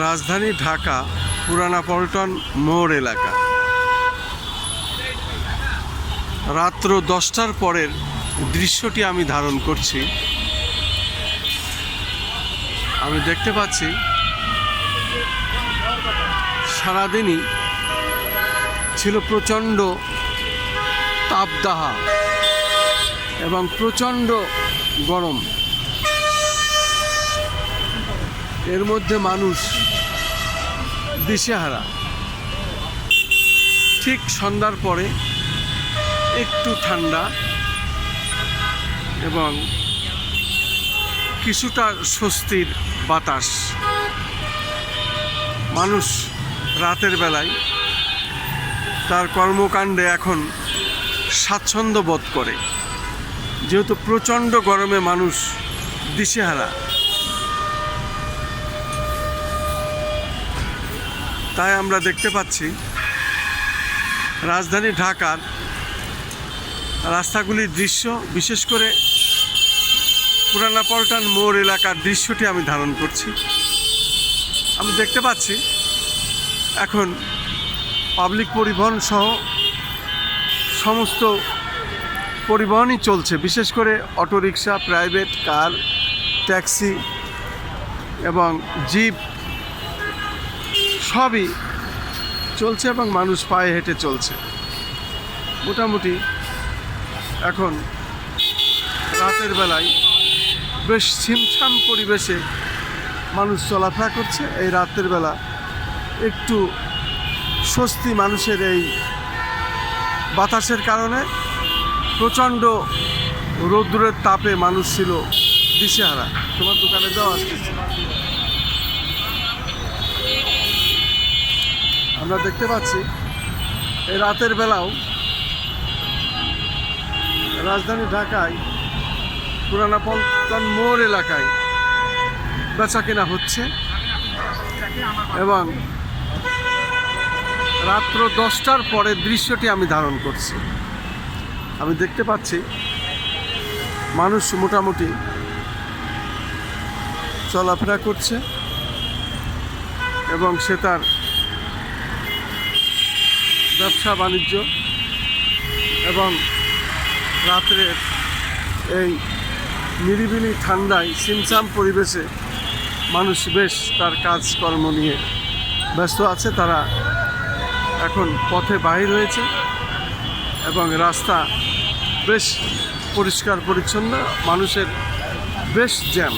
রাজধানী ঢাকা পুরানা পল্টন মোড় এলাকা। রাত্র 10টার পরের দৃশ্যটি আমি ধারণ করছি। আমি দেখতে পাচ্ছি সারাদিনই ছিল প্রচণ্ড তাপদাহা এবং প্রচণ্ড গরম। এর মধ্যে মানুষ দিশেহারা। ঠিক সন্ধ্যার পরে একটু ঠান্ডা এবং কিছুটা স্বস্তির বাতাস। মানুষ রাতের বেলায় তার কর্মকাণ্ডে এখন স্বাচ্ছন্দ্য বোধ করে, যেহেতু প্রচণ্ড গরমে মানুষ দিশেহারা। তাই আমরা দেখতে পাচ্ছি রাজধানী ঢাকার রাস্তাগুলির দৃশ্য, বিশেষ করে পুরানা পল্টন মোড় এলাকার দৃশ্যটি আমি ধারণ করছি। আমি দেখতে পাচ্ছি এখন পাবলিক পরিবহন সহ সমস্ত পরিবহনই চলছে, বিশেষ করে অটোরিকশা, প্রাইভেট কার, ট্যাক্সি এবং জিপ সবই চলছে এবং মানুষ পায়ে হেঁটে চলছে। মোটামুটি এখন রাতের বেলায় বেশ ছিমছাম পরিবেশে মানুষ চলাফেরা করছে। এই রাতের বেলা একটু স্বস্তি মানুষের এই বাতাসের কারণে। প্রচণ্ড রৌদ্রের তাপে মানুষ ছিল দিশেহারা। তোমার দোকানে যাওয়া আসতেছে। আমরা দেখতে পাচ্ছি এই রাতের বেলাও রাজধানী ঢাকায় পুরানা পল্টন মোড় এলাকায় বেচা কেনা হচ্ছে এবং রাত্র 10টার পরের দৃশ্যটি আমি ধারণ করছি। আমি দেখতে পাচ্ছি মানুষ মোটামুটি চলাফেরা করছে এবং সে তার ব্যবসা বাণিজ্য এবং রাত্রের এই নিরিবিলি ঠান্ডায় ছিমছাম পরিবেশে মানুষ বেশ তার কাজকর্ম নিয়ে ব্যস্ত আছে। তারা এখন পথে বাহির হয়েছে এবং রাস্তা বেশ পরিষ্কার পরিচ্ছন্ন, মানুষের বেশ জ্যাম।